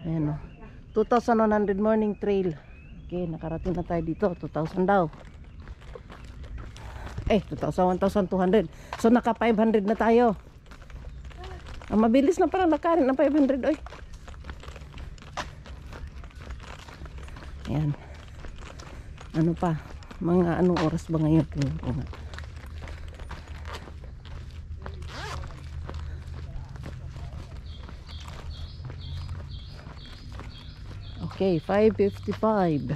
Ayan o. 2,100 morning trail. Okay, nakarating na tayo dito. 2,000 daw. 2,000, 1,200. So naka 500 na tayo. Mabilis na parang nakarin ng 500. Oy. Ayan. Ano pa? Mga anong oras ba ngayon? Tingnan ko nga. Okay, 5:55.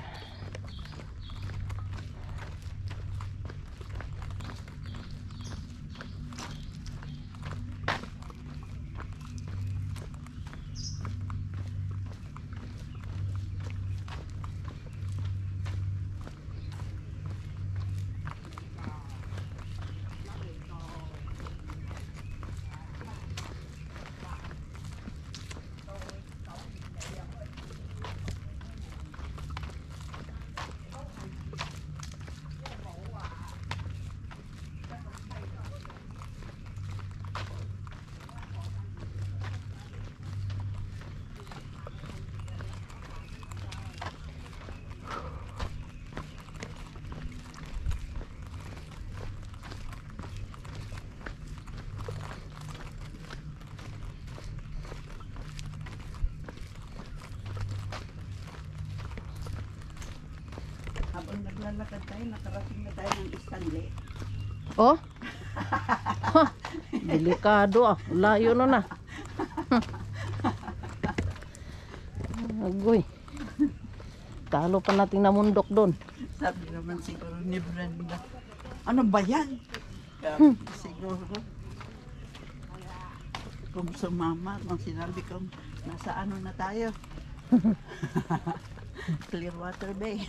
Habang naglalakad tayo, nakarating na tayo ng Stanley. Oh? Delikado ah. Layo na. Agoy. Talo pa nating namundok doon. Sabi naman siguro ni Brenda, ano ba yan? Siguro, kung sumama, kung sinabi kong nasa ano na tayo. Clearwater Bay.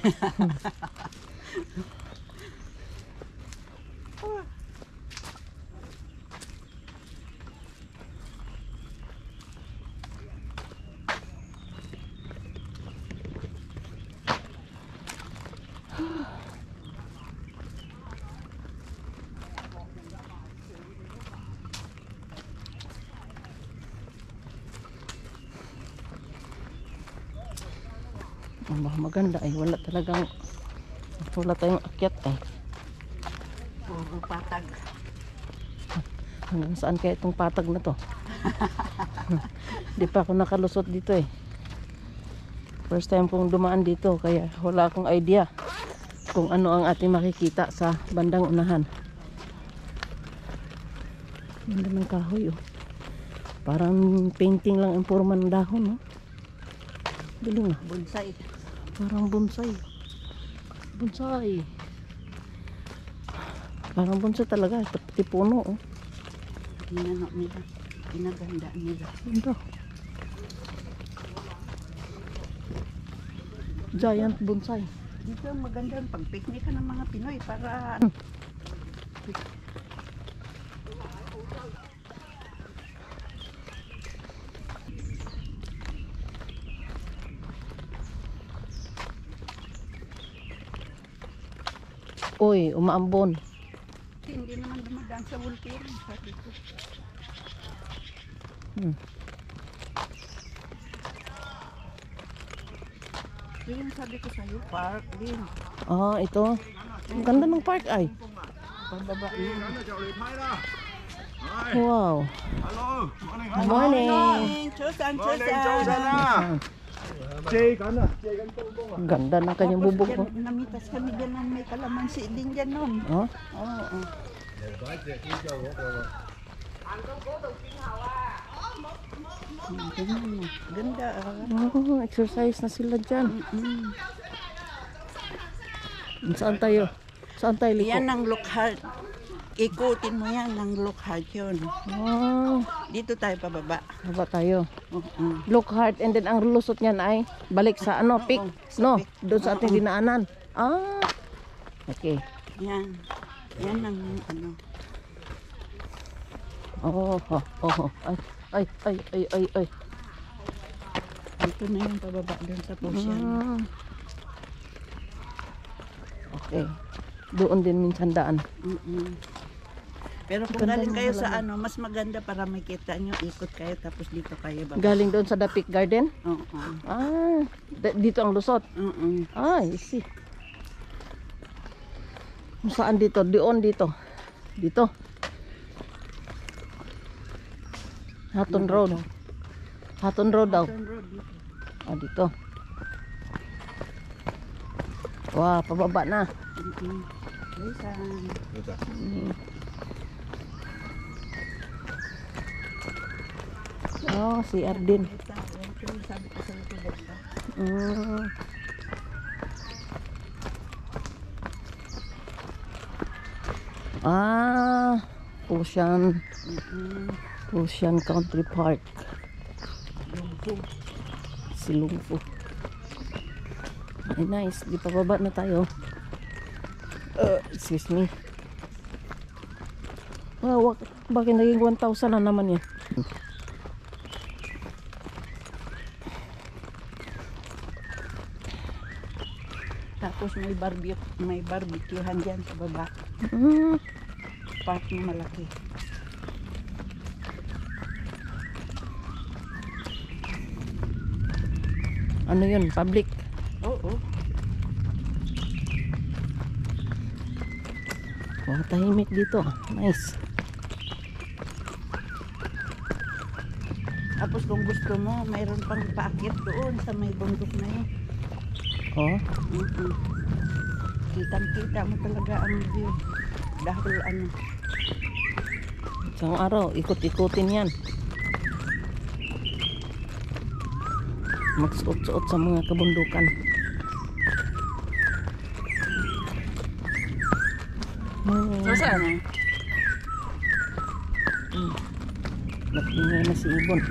Maganda ay wala tayong akyat ay. Puro patag. Hanggang saan kaya itong patag na to? Di pa ako nakalusot dito eh. First time kong dumaan dito kaya wala akong idea kung ano ang ating makikita sa bandang unahan. Ganda ng kahoy oh. Parang painting lang ang forma ng dahon oh. Galing ah. Bonsai. Parang bonsai. Bonsai. Parang bonsai talaga. Pati puno oh. Ginano nila. Ginaganda nila. Ganda. Giant bonsai. Dito maganda pag picnic ka ng mga Pinoy para Uy, umaambon. hindi naman dumadaan sa volcano. Sabi ko. Yung sabi ko sa'yo, park din. Ah, ito. Ang ganda ng park ay. Pababa yun. Wow. Hello, morning. Morning. Chusan, Morning, chusan. Josana. Jay, kana. Ang ganda ng kanyang bubog mo. Namitas kami dyan ng may kalamansi din dyan nun. Oh? Oo. Ganda. Oh, exercise na sila dyan. Saan tayo? Saan tayo liko? Yan ang Lockhart. Ikutin mo yan ang Lockhart yun. Oh, Dito tayo pababa. haba tayo. Oo. Lockhart and then ang lusot niyan ay balik sa ano, peak. sa No, peak. doon sa ating dinaanan. Ah, okay. Yan. Yan ang ano. Oh, oh, oh. Ay. Dito na yung pababa doon sa Porsche. Ah. Okay. Doon din minsan daan. Pero kung Ganda galing ng kayo sa halaman. mas maganda para makita nyo, ikot kayo tapos dito kayo baba. Galing doon sa Dapik Garden? Oo. Ah, dito ang lusot. Oo. Ah, I see. Kung saan dito? Doon dito. Dito. Hatton Road. Hatton Road daw. Hatton Road dito. Ah, dito. Wah, pababa na. Lisan. Oh, si Ardin. Sabi ko sa likod ito. Mm. Ah, Ocean Country Park. Lungpo. Silungfo. Ay, nice. Di pa baba na tayo. Excuse me. Bakit naging 1,000 na naman yan? Tapos may barbecuehan dyan sa baba. Mm. Park na malaki. Ano yun? Public? Oo. Oh, tahimik dito. Nice. Tapos kung gusto mo, mayroon pang paakyat doon sa may bundok na yun. Oh, Kitang-kita mo talaga ang view. Dahil ano, isang araw, ikot-ikutin yan. Magsuot-suot sa mga kabundukan. so saan? Nagtingay na si Ibon.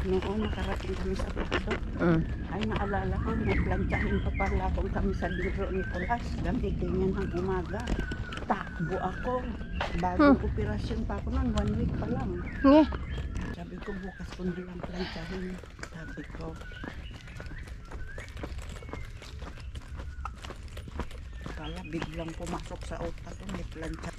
Noon nakarating kami sa Puerto. Ay naalala ko, nagplantsahin pa pala akong kami sa libro ni Nicolas. Gamitin niya ng umaga. Takbo ako. Bagong operasyon pa ako nun, 1 week pa lang. Nge. Sabi ko bukas kundi lang plantsahin. Sabi ko. Kala biglang pumasok sa utak ko, may plantsa.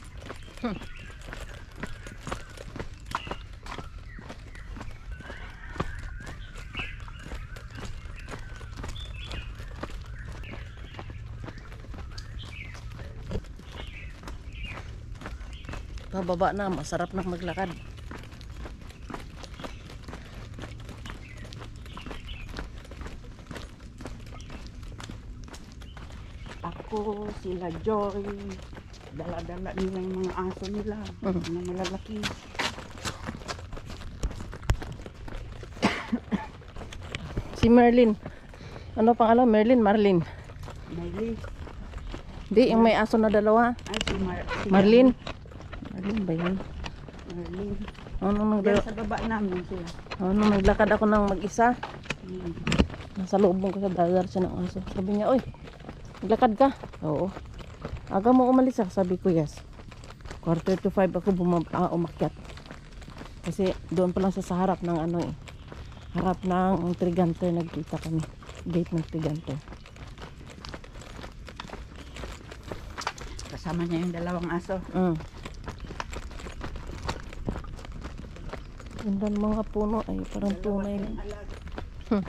Pababa na, masarap na maglakad. Ako, sila Joy, dala-dala nila yung mga aso nila, na malalaki. Si Merlin. Ano pangalan? Merlin? Marlin? Miley, Di, yung may aso na dalawa. ay si Marlin? Marlin ba yun? Marlene. Ano Diyan sa baba namin sila. naglakad ako ng mag-isa. Hmm. Nasa loob ko sa dadar siya ng aso. Sabi niya, oy, naglakad ka? Oo. Aga mo umalis ah. Sabi ko, yes. 4:45 ako umakyat. Kasi doon pa lang sa harap ng ano eh. Harap ng Trigante nagkita kami. Gate ng Trigante. Kasama niya yung dalawang aso. Ganda ng mga puno ay parang tunay lang. Alaga. Hmm.